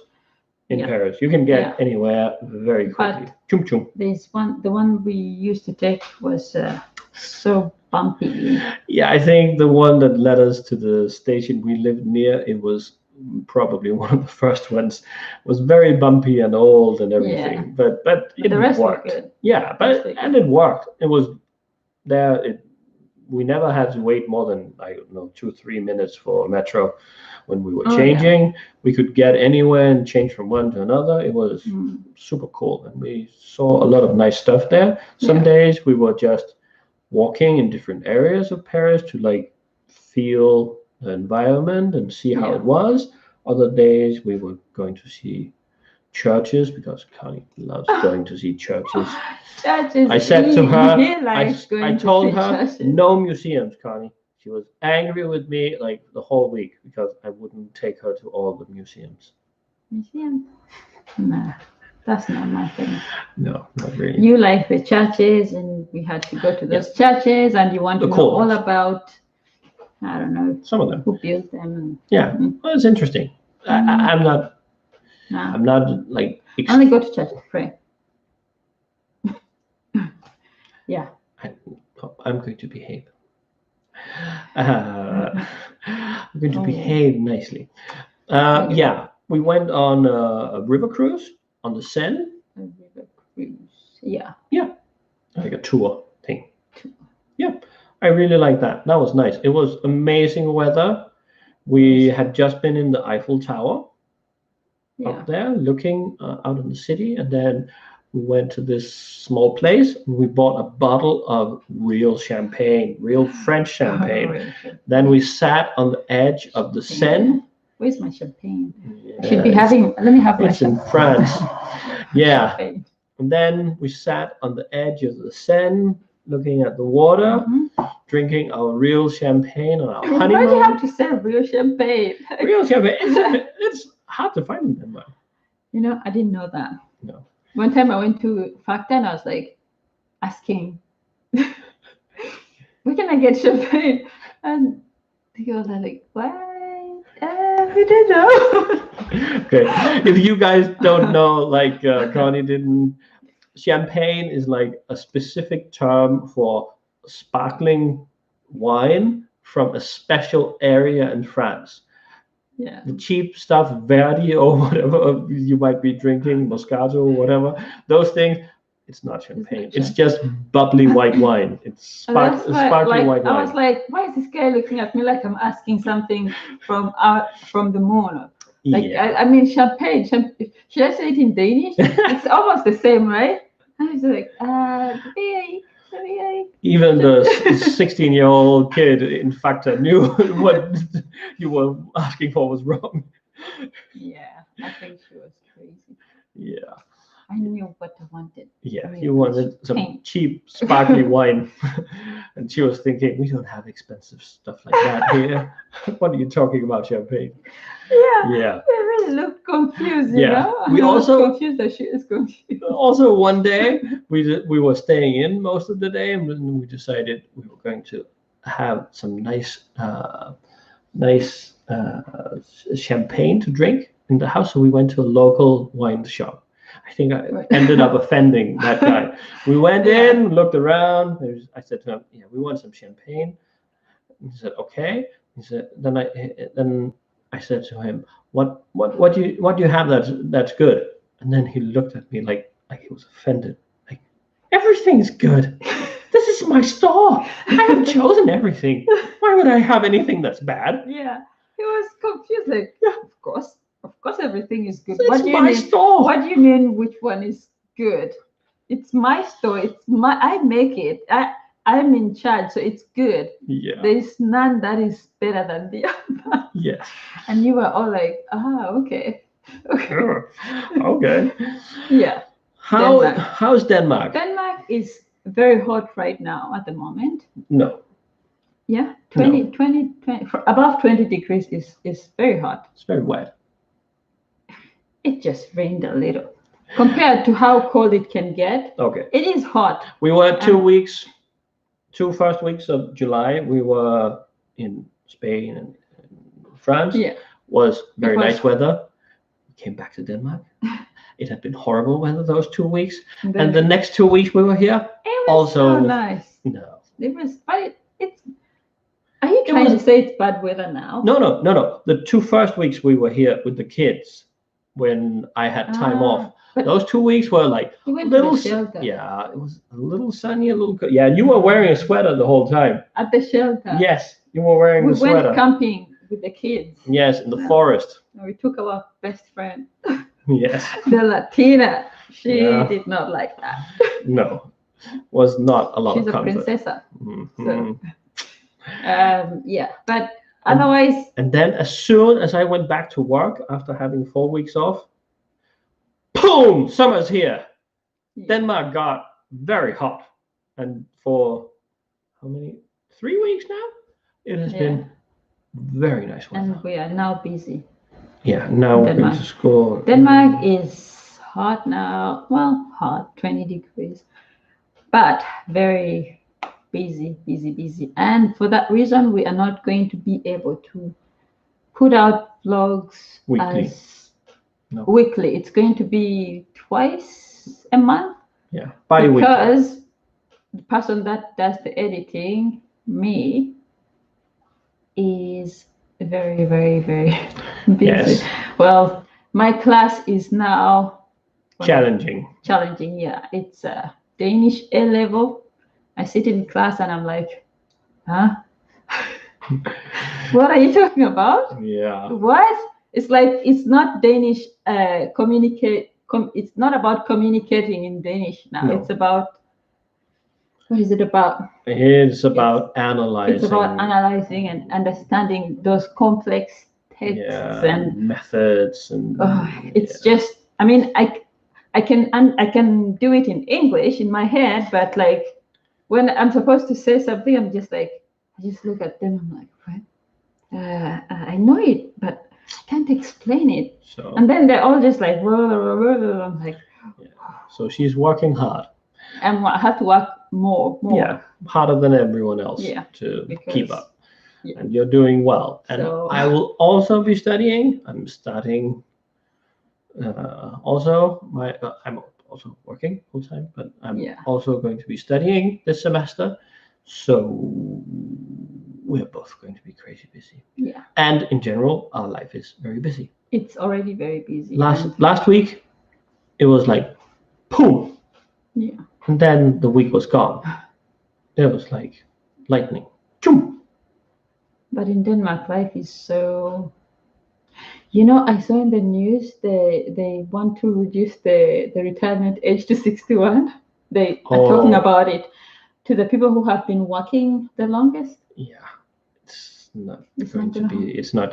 in Paris. You can get anywhere very quickly. Chum chum. There's the one we used to take was so bumpy. Yeah, I think the one that led us to the station we lived near, it was probably one of the first ones. It was very bumpy and old and everything, but it worked. Good. Yeah, it worked. It was there. We never had to wait more than 2-3 minutes for a metro when we were changing. Yeah. We could get anywhere and change from one to another. It was super cool, and we saw a lot of nice stuff there. Some days we were just walking in different areas of Paris to feel the environment and see how it was. Other days we were going to see churches because Connie loves going to see churches. Churches. I said to her, I told her, no museums, Connie. She was angry with me the whole week because I wouldn't take her to all the museums. Museum? Nah, that's not my thing. No, not really. You like the churches, and we had to go to those churches, and you want to know all about I don't know Some of them. who built them. And, Yeah, well, it's interesting. I'm not. no. I'm not like. I only go to church to pray. Yeah. I'm going to behave. I'm going to behave nicely. Okay. Yeah, we went on a river cruise on the Seine. A river cruise. Yeah. Yeah, like a tour thing. Yeah, I really like that. That was nice. It was amazing weather. We had just been in the Eiffel Tower Yeah. up there looking out in the city, and then we went to this small place. And we bought a bottle of real champagne, real French champagne. Then we sat on the edge of the Seine. Where's my champagne? I should be having. Let me have my It's in champagne. France. Yeah. Champagne. And then we sat on the edge of the Seine, looking at the water, drinking our real champagne on our honeymoon. Why do you have to say real champagne? Real champagne. It's hard to find in Denmark. You know, I didn't know that. No. One time I went to Fakta and I was like asking, where can I get champagne? And the girls are like, what? We don't know. Okay. If you guys don't know, like Connie didn't, champagne is like a specific term for sparkling wine from a special area in France. Yeah. The cheap stuff, Verdi or whatever you might be drinking, Moscato or whatever, those things, it's not champagne. It's just bubbly white wine. It's sparkling white wine. I was like, why is this guy looking at me like I'm asking something from the moon? Like, yeah. I mean, champagne. Should I say it in Danish? It's almost the same, right? And I was like, Even the 16-year-old kid, in fact, knew what you were asking for was wrong. Yeah, I think she was crazy. Yeah. I knew what I wanted. Yeah, you wanted some cheap, sparkly wine. And she was thinking, we don't have expensive stuff like that here. What are you talking about, champagne? Yeah. They really looked confused, you know? We also confused that she is confused. Also, one day we were staying in most of the day, and then we decided we were going to have some nice champagne to drink in the house. So we went to a local wine shop. I think I ended up offending that guy. We went in, looked around. I said to him, "Yeah, we want some champagne." He said, "Okay." He said, then I said to him, "What do you have that's good?" And then he looked at me like he was offended. Like, everything's good. This is my store. I have chosen everything. Why would I have anything that's bad? Yeah, he was confused. Like, of course, everything is good. So what it's do you my mean? store. What do you mean? Which one is good? It's my store. I make it. I'm in charge, so it's good. Yeah. There's none that is better than the other. Yes. And you were all like, okay. Okay. Yeah. How's Denmark? Denmark is very hot right now at the moment. No. Yeah. 20 above 20 degrees is very hot. It's very wet. It just rained a little. Compared to how cold it can get. Okay. It is hot. We were 2 first weeks of July, we were in Spain and France. Yeah. Was very nice weather. We came back to Denmark. It had been horrible weather those 2 weeks. And the next 2 weeks we were here. It was also so nice. No. It was, but it's. Are you trying to say it's bad weather now? No. The 2 first weeks we were here with the kids when I had time off. Those 2 weeks were like a little shelter. Yeah, it was a little sunny, a little good. Yeah, you were wearing a sweater the whole time. At the shelter. Yes, you were wearing the sweater. We went camping with the kids. Yes, in the forest. We took our best friend. Yes. The Latina. She did not like that. No, was not a lot She's of comfort. She's a princess. Mm-hmm. So, yeah, but otherwise. And then as soon as I went back to work after having 4 weeks off, boom, summer's here. Yeah. Denmark got very hot. And for how many? 3 weeks now? It has been very nice weather. And we are now busy. Yeah, now we're going to school. Denmark is hot now. Well, hot, 20 degrees. But very busy, busy, busy. And for that reason, we are not going to be able to put out vlogs Weekly. as No. weekly. It's going to be twice a month. Yeah, bi-weekly. Because the person that does the editing, me, is very, very, very busy. Yes. Well, my class is now Challenging. challenging. Yeah, it's Danish A level. I sit in class and I'm like, huh? What are you talking about? Yeah. What? It's like it's not Danish. It's not about communicating in Danish now. No. It's about what is it about? It's about analyzing. It's about analyzing and understanding those complex texts and methods and. it's just. I mean, I can do it in English in my head, but like when I'm supposed to say something, I'm just like I just look at them. I'm like, what? I know it, but I can't explain it. So. And then they're all just like, I'm like. Yeah. So she's working hard. And I have to work more. Yeah, harder than everyone else to keep up. Yeah. And you're doing well. And So, I will also be studying. I'm studying. I'm also working full time, but I'm also going to be studying this semester. So we're both going to be crazy busy. Yeah. And in general, our life is very busy. It's already very busy. Last week, it was like, boom. Yeah. And then the week was gone. It was like lightning. Choom. But in Denmark, life is so. You know, I saw in the news they want to reduce the retirement age to 61. They are talking about it to the people who have been working the longest. Yeah, it's not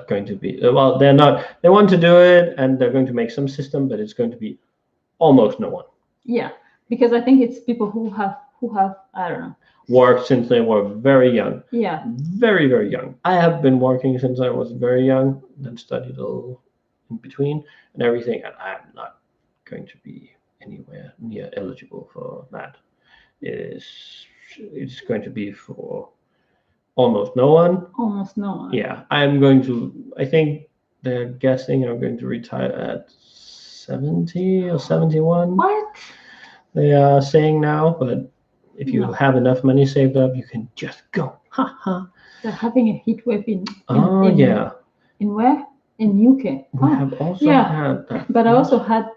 going to be. Well, they're not. They want to do it, and they're going to make some system, but it's going to be almost no one. Yeah, because I think it's people who have I don't know. Worked since they were very young. Yeah. Very, very young. I have been working since I was very young, then studied a little in between and everything, and I'm not going to be anywhere near eligible for that. It's going to be for almost no one. Almost no one. Yeah. I think they're guessing I'm going to retire at 70 or 71. What? They are saying now, but if you have enough money saved up, you can just go. Ha ha. They're having a heat wave in In where? In UK. We have also had that. But I also had.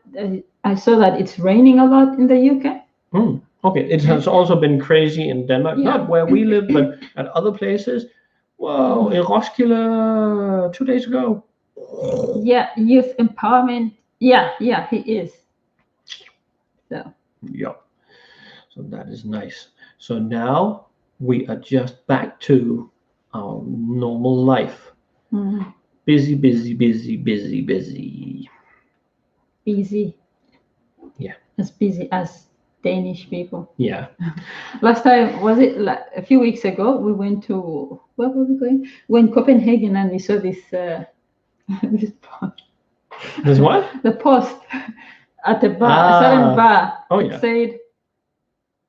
I saw that it's raining a lot in the UK. Okay, it has also been crazy in Denmark, not where we live, but at other places. Whoa, in Roskilde 2 days ago. Yeah, youth empowerment. Yeah, he is. So. Yeah. So that is nice. So now we are just back to our normal life. Mm-hmm. Busy, busy, busy, busy, busy. Busy. Yeah. As busy as Danish people. Yeah. Last time, was it like a few weeks ago, we went to, where were we going? We went to Copenhagen and we saw this this post. This what? The post at a bar, a certain bar. Oh, yeah. It said,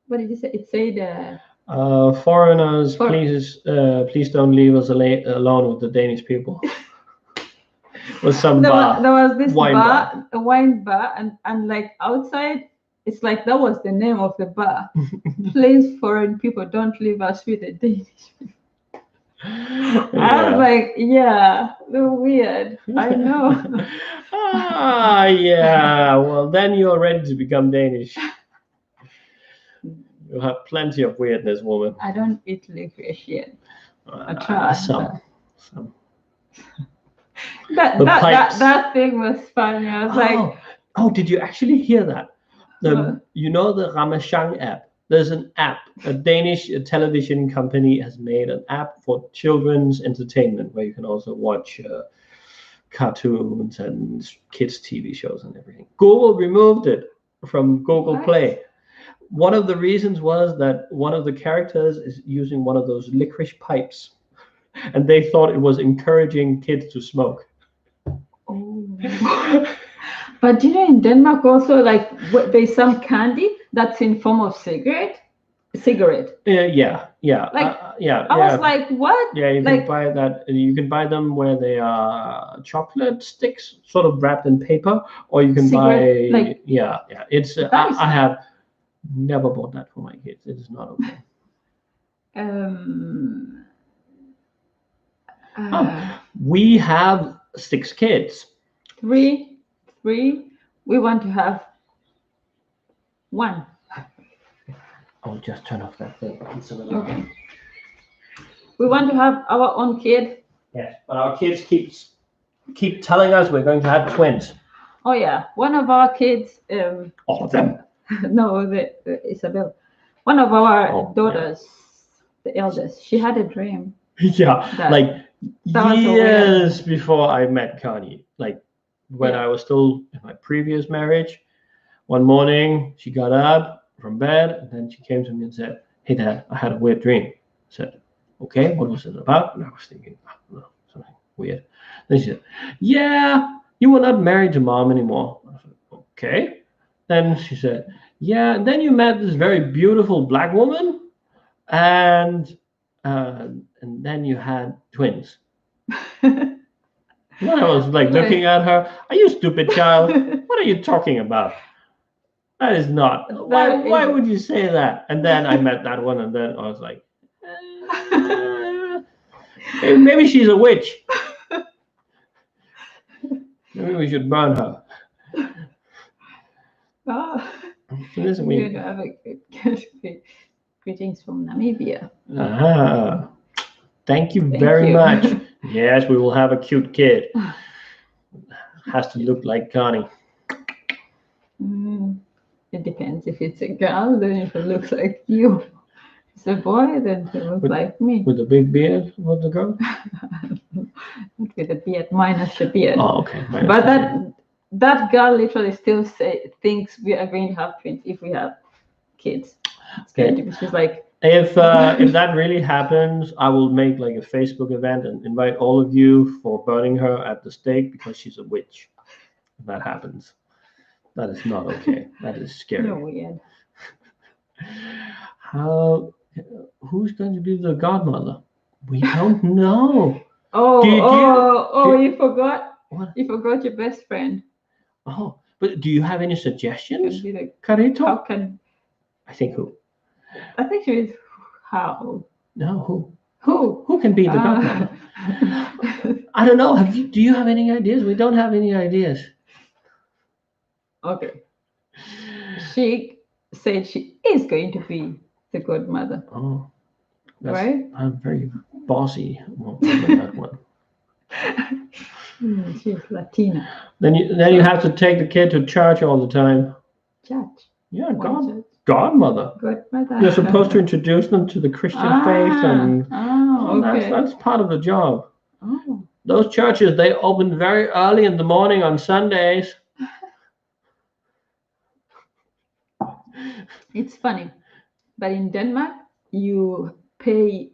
what did you say? It said, foreigners, please don't leave us alone with the Danish people. With some bar. There was this wine bar, a wine bar, and like outside, it's like that was the name of the bar. Please, foreign people, don't leave us with the Danish people. I was like, yeah, they're weird. I know. Yeah. Well, then you're ready to become Danish. You'll have plenty of weirdness, woman. I don't eat licorice yet. I tried. Some. That thing was funny. I was like, oh, did you actually hear that? You know the Ramachan app? There's an app. A Danish television company has made an app for children's entertainment where you can also watch cartoons and kids' TV shows and everything. Google removed it from Google Play. One of the reasons was that one of the characters is using one of those licorice pipes, and they thought it was encouraging kids to smoke. Oh. But you know, in Denmark also, like there's some candy that's in form of cigarette. cigarette. Yeah. Like, Yeah. I was like, what? Yeah, you Like, can buy that. You can buy them where they are chocolate sticks, sort of wrapped in paper, or you can cigarette, buy. like, Yeah. It's. that is I have never bought that for my kids. It is not okay. um Oh, uh, we have 6 kids. three. We want to have one. I'll just turn off that thing. Okay. We want to have our own kid. Yes, but our kids keep telling us we're going to have twins. Oh yeah, one of our kids. All of them. No, the Isabel. One of our Yeah. daughters, the eldest, she had a dream. Yeah, That- like that was so years before I met Connie. Like when Yeah. I was still in my previous marriage. One morning, she got up from bed, and then she came to me and said, "Hey, Dad, I had a weird dream." I said, "Okay, what was it about?" And I was thinking, "Oh, no, something weird." Then she said, "Yeah, you were not married to Mom anymore." I said, "Okay." Then she said, "Yeah, and then you met this very beautiful black woman, and then you had twins." And I was like looking at her. "Are you stupid, child? What are you talking about? That is not. Why would you say that?" And then I met that one, and then I was like, maybe she's a witch. Maybe we should burn her. Oh, Listen, we have a good greetings from Namibia. Thank you Thank very you. much. Yes, we will have a cute kid. Has to look like Connie. It depends. If it's a girl, then it will look like you. If it's a boy, then it will look like me. With a big beard, with the girl? Not with a beard, minus the beard. Oh, okay. But that girl literally still thinks we are going to have twins if we have kids. It's going to be, she's like, if that really happens, I will make like a Facebook event and invite all of you for burning her at the stake because she's a witch. If that happens, that is not okay. That is scary. you're weird. Who's going to be the godmother? We don't know. You forgot. What? You forgot your best friend. Oh, but do you have any suggestions? Can be like, Carito? how can? I think who? I think she is how. No, who? Who? Who can be the godmother? I don't know. Do you have any ideas? We don't have any ideas. Okay. She said she is going to be the godmother. Oh, right? I'm very bossy on that one. She's Latina. Then you have to take the kid to church all the time. Church. Yeah, Church. godmother. Godmother. You're supposed to introduce them to the Christian faith, and okay. that's part of the job. Oh. Those churches, they open very early in the morning on Sundays. It's funny, but in Denmark, you pay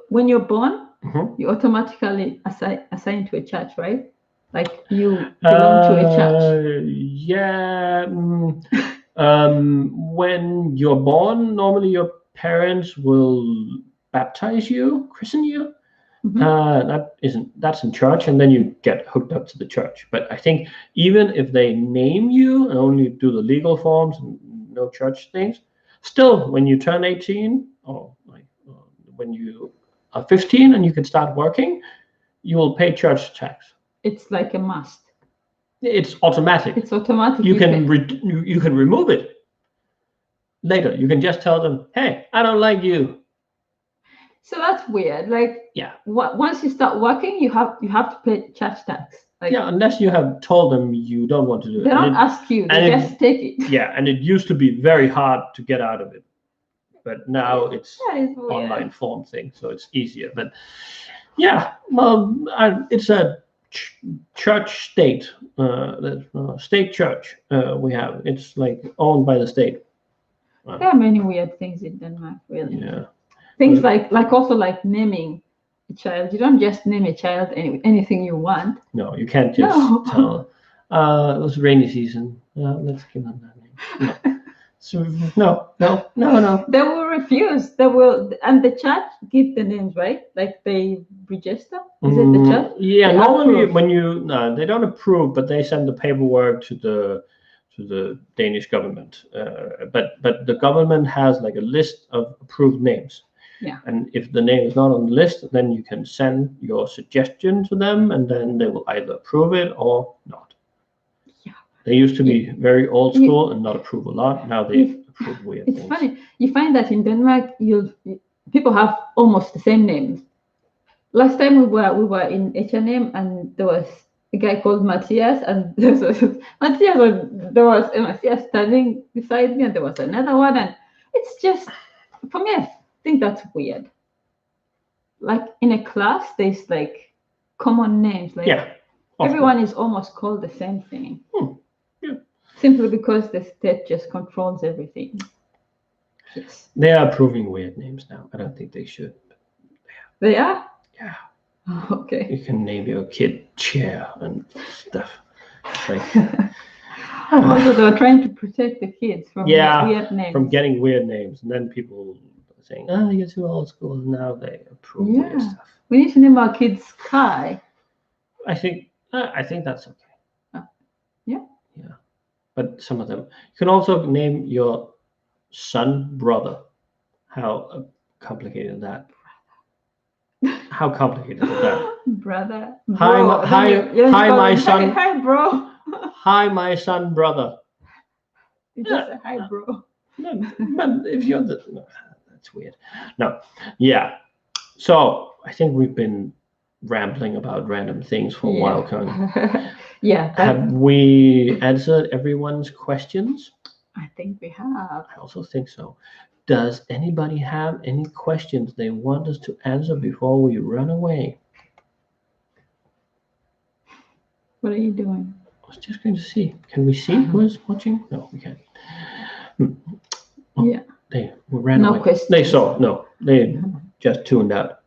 when you're born, you automatically assign to a church, right? Like you belong to a church. Yeah. When you're born, normally your parents will baptize you, christen you. That's in church, and then you get hooked up to the church. But I think even if they name you and only do the legal forms and no church things, still when you turn 18 or when you are 15 and you can start working, you will pay church tax. It's like a must. It's automatic. It's automatic. You can remove it later. You can just tell them, "Hey, I don't like you." So that's weird. Like, yeah, once you start working, you have to pay church tax. Like, yeah, unless you have told them you don't want to do it. They don't ask you. They just take it. Yeah, and it used to be very hard to get out of it, but now it's online form thing, so it's easier. But yeah, well, it's a church state, state church we have. It's like owned by the state. There are many weird things in Denmark, really. Yeah. Things like also like naming a child. You don't just name a child anything you want. No, you can't just tell. It was rainy season. Let's give them that name. No. So, no. They will refuse. They will, and the chat give the names, right? Like they register. Is it the chat? Yeah, They normally approve. when you no, they don't approve, but they send the paperwork to the Danish government. But the government has like a list of approved names. Yeah. And if the name is not on the list, then you can send your suggestion to them, and then they will either approve it or not. Yeah. They used to be very old school and not approve a lot. Now they approve weird It's things. funny. You find that in Denmark, people have almost the same names. Last time we were in H&M, and there was a guy called Matthias, and there was a Matthias standing beside me, and there was another one, and it's just, for me, I think that's weird. Like in a class, there's like common names, like Yeah. everyone is almost called the same thing. Yeah. Simply because the state just controls everything. Yes. They are approving weird names now. I don't think they should. They are? Yeah. Okay. You can name your kid Chair and stuff. Like, also, they're trying to protect the kids from weird names. From getting weird names. And then people saying, oh, you're too old school. Now they approve weird stuff. We need to name our kids Kai. I think that's okay. Yeah. Yeah. But some of them. You can also name your son brother. How complicated is that? How complicated is that? Brother. Hi, my son. Hi, bro. Hi, my son, brother. You just say hi, bro. No, but if you're that's weird. No, yeah. So I think we've been rambling about random things for a while, Connie. Yeah. Have we answered everyone's questions? I think we have. I also think so. Does anybody have any questions they want us to answer before we run away? What are you doing? I was just going to see. Can we see who's watching? No, we can't. Yeah. They ran away. Questions. They saw. No, they just tuned out.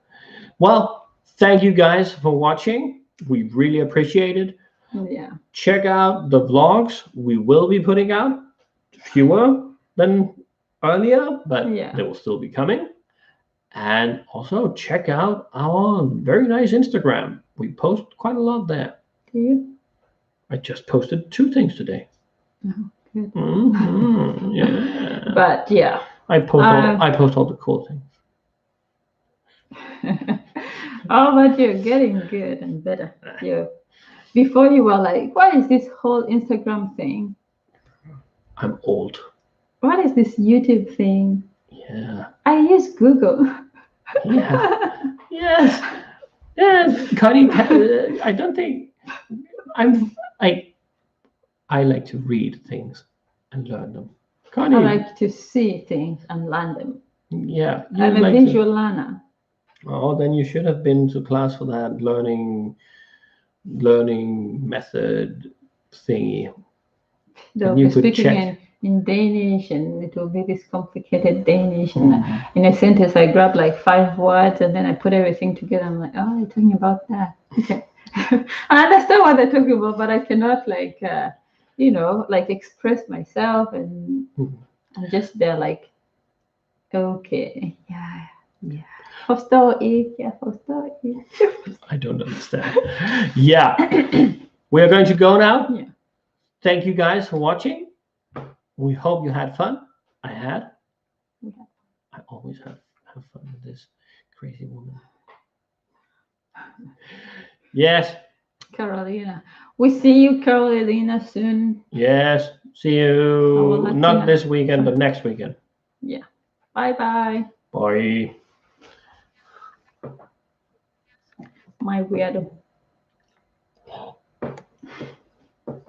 Well, thank you guys for watching. We really appreciate it. Yeah. Check out the vlogs we will be putting out. Fewer than earlier, but they will still be coming. And also check out our very nice Instagram. We post quite a lot there. Do you? I just posted 2 things today. Oh, good. Yeah. But yeah. I post all the cool things. Oh, but you're getting good and better. Before you were like, what is this whole Instagram thing? I'm old. What is this YouTube thing? Yeah. I use Google. Yeah. Yes. Yes. Connie, I don't think I like to read things and learn them. Connie, I like to see things and learn them. Yeah. I'm a visual learner. Oh, then you should have been to class for that learning method thingy. They'll speaking in Danish, and it will be this complicated Danish. And in a sentence, I grab like 5 words, and then I put everything together. I'm like, oh, you're talking about that. Okay. I understand what they're talking about, but I cannot express myself, and I'm just there like, okay, yeah. Forstår ikke. I don't understand. Yeah. We are going to go now. Yeah. Thank you guys for watching. We hope you had fun. I had. I always have fun with this crazy woman. Yes. Carolina. We see you, Carolina, soon. Yes. See you not this weekend, but next weekend. Yeah. Bye-bye. Bye. My weirdo.